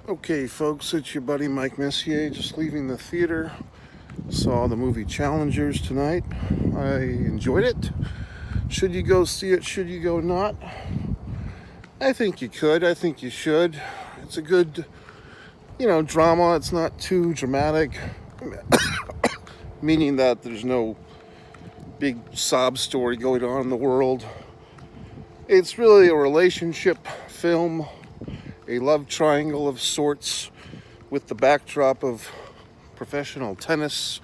Okay, folks, it's your buddy Mike Messier, just leaving the theater. Saw the movie Challengers tonight. I enjoyed it. Should you go see it? Should you go not? I think you could. I think you should. It's a good, drama. It's not too dramatic, meaning that there's no big sob story going on in the world. It's really a relationship film, a love triangle of sorts, with the backdrop of professional tennis,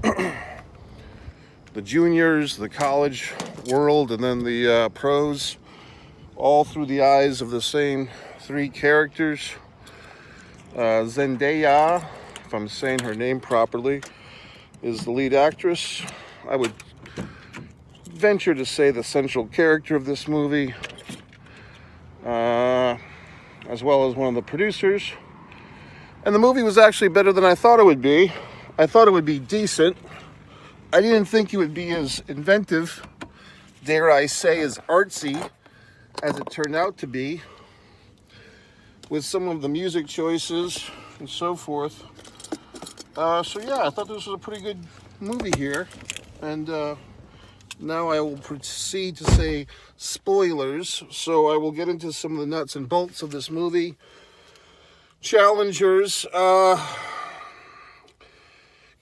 the juniors, the college world, and then the pros, all through the eyes of the same three characters. Zendaya, if I'm saying her name properly, is the lead actress. I would venture to say the central character of this movie, as well as one of the producers. And the movie was actually better than I thought it would be. I thought it would be decent. I didn't think it would be as inventive, dare I say, as artsy as it turned out to be, with some of the music choices and so forth. So yeah, I thought this was a pretty good movie here. And now I will proceed to say spoilers. So I will get into some of the nuts and bolts of this movie. Challengers,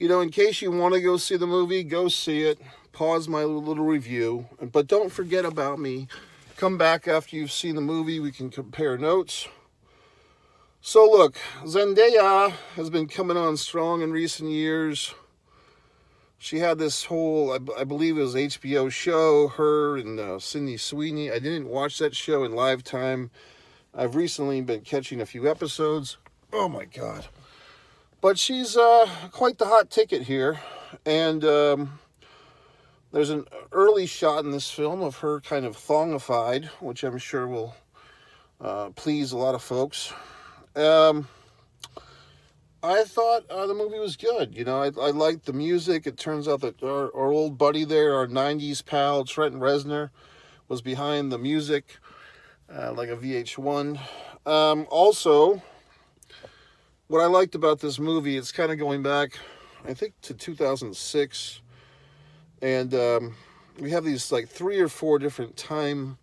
in case you want to go see the movie, go see it. Pause my little review. But don't forget about me. Come back after you've seen the movie. We can compare notes. So look, Zendaya has been coming on strong in recent years. She had this whole, I believe it was HBO show, her and Sydney Sweeney. I didn't watch that show in live time. I've recently been catching a few episodes. Oh my God. But she's quite the hot ticket here. And there's an early shot in this film of her kind of thongified, which I'm sure will please a lot of folks. I thought the movie was good. I liked the music. It turns out that our old buddy there, our 90s pal, Trent Reznor, was behind the music, like a VH1. Also, what I liked about this movie, it's kind of going back, I think, to 2006. And we have these like 3 or 4 different time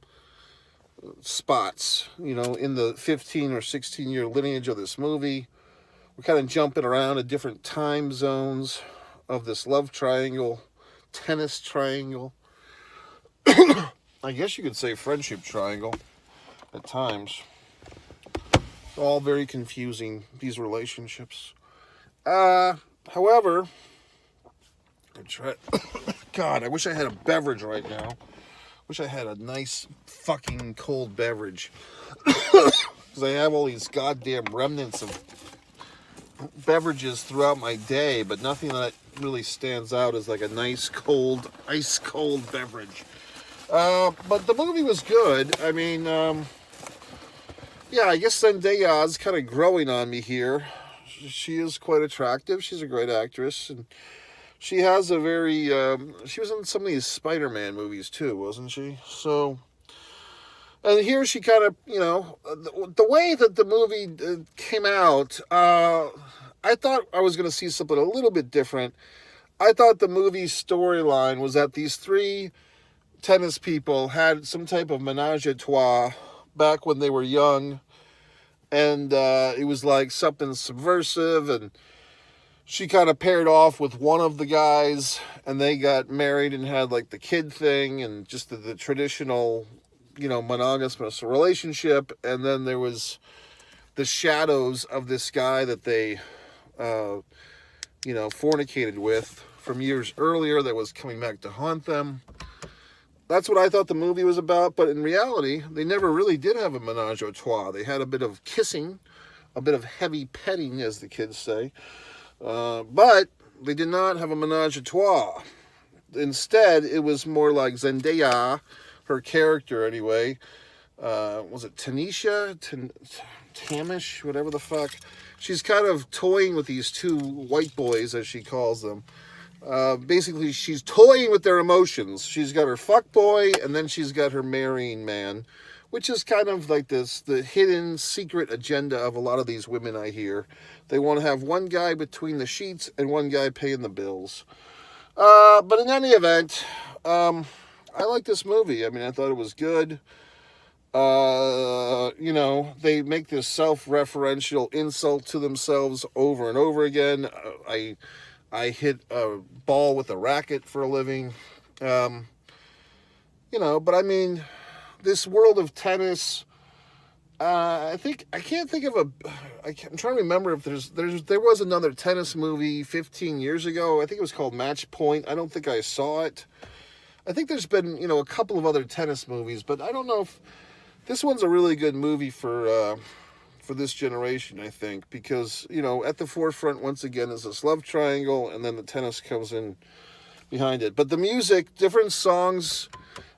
spots, in the 15 or 16 year lineage of this movie. We're kind of jumping around at different time zones of this love triangle, tennis triangle. I guess you could say friendship triangle at times. All very confusing, these relationships. However, God, I wish I had a beverage right now. Wish I had a nice fucking cold beverage. Because I have all these goddamn remnants of beverages throughout my day, but nothing that really stands out as like a nice cold, ice cold beverage. But the movie was good. I mean, yeah, I guess Zendaya is kind of growing on me here. She is quite attractive. She's a great actress, and she has a very, she was in some of these Spider-Man movies too, wasn't she? So, and here she kind of, the way that the movie came out, I thought I was going to see something a little bit different. I thought the movie's storyline was that these 3 tennis people had some type of menage a trois back when they were young. And it was like something subversive, and she kind of paired off with one of the guys, and they got married and had like the kid thing and just the traditional, monogamous relationship. And then there was the shadows of this guy that they, fornicated with from years earlier that was coming back to haunt them. That's what I thought the movie was about, but in reality, they never really did have a menage a trois. They had a bit of kissing, a bit of heavy petting, as the kids say, but they did not have a menage a trois. Instead, it was more like Zendaya, her character anyway, was it Tanisha? Tamish? Whatever the fuck. She's kind of toying with these 2 white boys, as she calls them. Basically, she's toying with their emotions. She's got her fuck boy, and then she's got her marrying man, which is kind of like the hidden secret agenda of a lot of these women I hear. They want to have one guy between the sheets and one guy paying the bills. But in any event, I like this movie. I mean, I thought it was good. They make this self-referential insult to themselves over and over again. I hit a ball with a racket for a living. But I mean, this world of tennis. I'm trying to remember if there was another tennis movie 15 years ago. I think it was called Match Point. I don't think I saw it. I think there's been a couple of other tennis movies, but I don't know if this one's a really good movie for this generation. I think because at the forefront once again is this love triangle, and then the tennis comes in behind it. But the music, different songs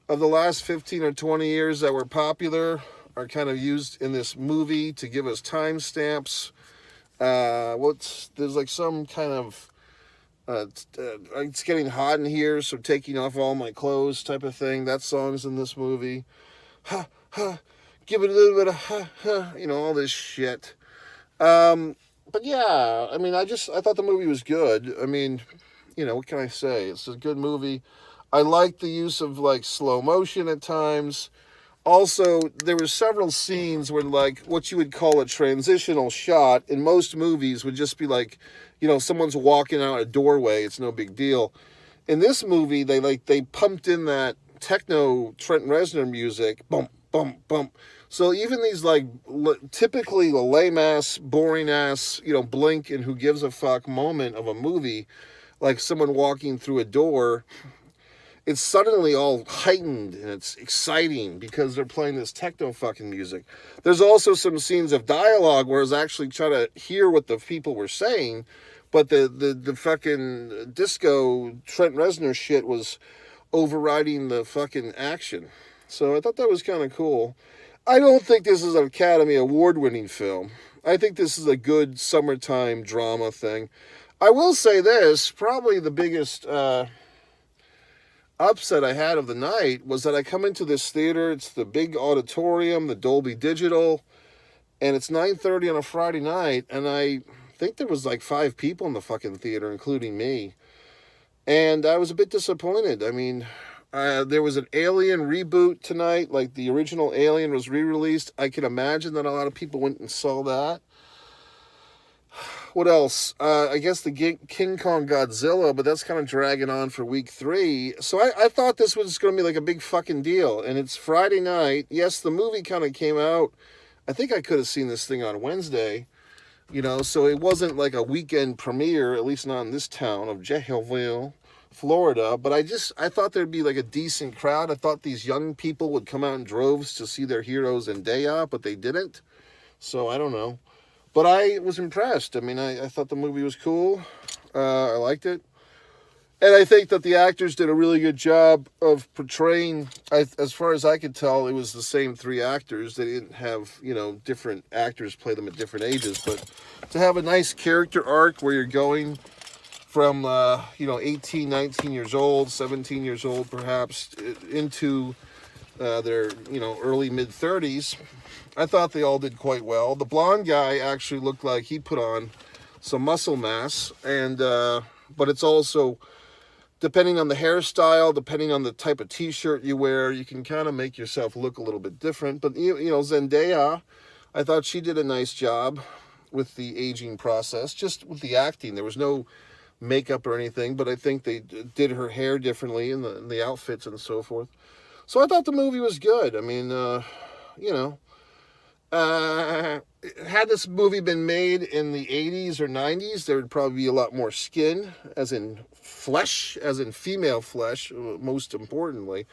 of the last 15 or 20 years that were popular are kind of used in this movie to give us timestamps. There's like some kind of it's getting hot in here, so taking off all my clothes type of thing. That song's in this movie. Ha ha, give it a little bit of ha ha, all this shit. But yeah, I mean, I thought the movie was good. I mean, what can I say? It's a good movie. I like the use of like slow motion at times. Also, there were several scenes where, like, what you would call a transitional shot in most movies would just be like, someone's walking out a doorway. It's no big deal. In this movie, they pumped in that techno Trent Reznor music, bump, bump, bump. So even these like typically lame ass, boring ass, blink and who gives a fuck moment of a movie, like someone walking through a door, it's suddenly all heightened and it's exciting because they're playing this techno fucking music. There's also some scenes of dialogue where I was actually trying to hear what the people were saying, but the fucking disco Trent Reznor shit was overriding the fucking action. So I thought that was kind of cool. I don't think this is an Academy Award-winning film. I think this is a good summertime drama thing. I will say this, probably the biggest upset I had of the night was that I come into this theater. It's the big auditorium, the Dolby Digital, and it's 9:30 on a Friday night, and I think there was like 5 people in the fucking theater, including me, and I was a bit disappointed. I mean, there was an Alien reboot tonight, like the original Alien was re-released. I can imagine that a lot of people went and saw that. What else? I guess the King Kong Godzilla, but that's kind of dragging on for week 3. So I thought this was going to be like a big fucking deal. And it's Friday night. Yes, the movie kind of came out. I think I could have seen this thing on Wednesday. So it wasn't like a weekend premiere, at least not in this town of Jacksonville, Florida. But I thought there'd be like a decent crowd. I thought these young people would come out in droves to see their heroes Zendaya, but they didn't. So I don't know. But I was impressed. I mean, I thought the movie was cool. I liked it. And I think that the actors did a really good job of portraying, as far as I could tell, it was the same 3 actors. They didn't have, different actors play them at different ages. But to have a nice character arc where you're going from, 18, 19 years old, 17 years old perhaps, into their, early mid-30s, I thought they all did quite well. The blonde guy actually looked like he put on some muscle mass, and but it's also, depending on the hairstyle, depending on the type of t-shirt you wear, you can kind of make yourself look a little bit different. But, Zendaya, I thought she did a nice job with the aging process, just with the acting. There was no makeup or anything, but I think they did her hair differently and the outfits and so forth. So I thought the movie was good. I mean, had this movie been made in the 80s or 90s, there would probably be a lot more skin, as in flesh, as in female flesh, most importantly.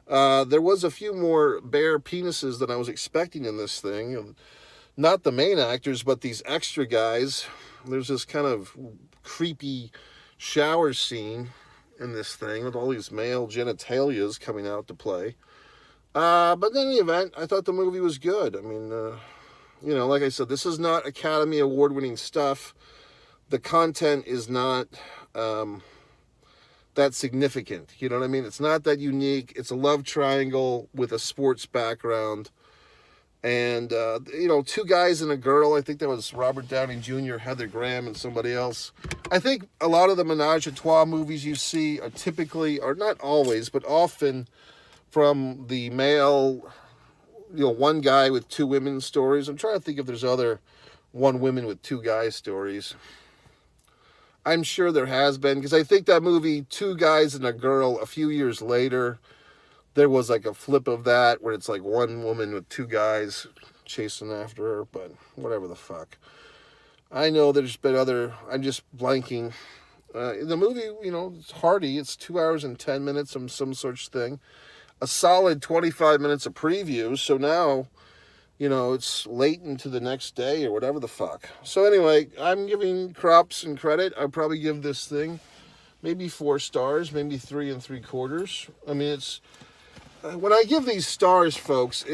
There was a few more bare penises than I was expecting in this thing. Not the main actors, but these extra guys. There's this kind of creepy shower scene in this thing with all these male genitalias coming out to play. But in any event, I thought the movie was good. I mean, like I said, this is not Academy Award-winning stuff. The content is not that significant. You know what I mean? It's not that unique. It's a love triangle with a sports background. And, you know, two guys and a girl. I think that was Robert Downey Jr., Heather Graham, and somebody else. I think a lot of the menage a trois movies you see are typically, or not always, but often from the male, you know, one guy with two women stories. I'm trying to think if there's other one women with two guys stories. I'm sure there has been, because I think that movie, Two Guys and a Girl, a few years later, there was like a flip of that where it's like one woman with two guys chasing after her, but whatever the fuck. I know there's been other, I'm just blanking. The movie, you know, it's hearty. It's 2 hours and 10 minutes of some such thing. A solid 25 minutes of previews. So now, you know, it's late into the next day or whatever the fuck. So anyway, I'm giving props and credit. I'd probably give this thing maybe 4 stars, maybe 3 3/4. I mean, it's, when I give these stars, folks,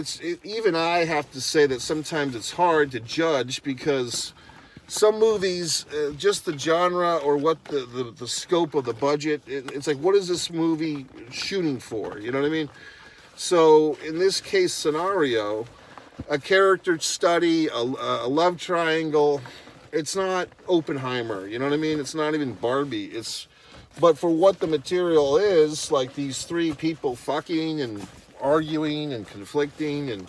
even I have to say that sometimes it's hard to judge, because some movies, just the genre or what the scope of the budget, it's like, what is this movie shooting for? You know what I mean? So in this case scenario, a character study, a love triangle, it's not Oppenheimer. You know what I mean? It's not even Barbie. But for what the material is, like these 3 people fucking and arguing and conflicting, and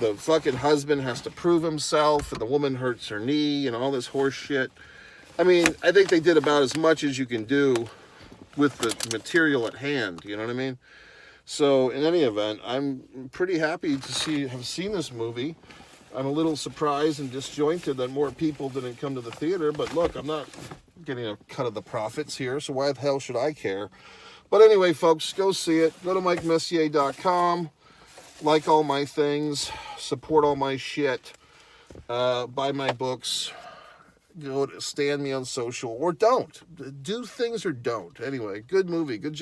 the fucking husband has to prove himself, and the woman hurts her knee, and all this horse shit. I mean, I think they did about as much as you can do with the material at hand, you know what I mean? So, in any event, I'm pretty happy to have seen this movie. I'm a little surprised and disjointed that more people didn't come to the theater, but look, I'm not getting a cut of the profits here, so why the hell should I care? But anyway, folks, go see it. Go to MikeMessier.com. Like all my things. Support all my shit. Buy my books. Go to stand me on social. Or don't. Do things or don't. Anyway, good movie. Good job.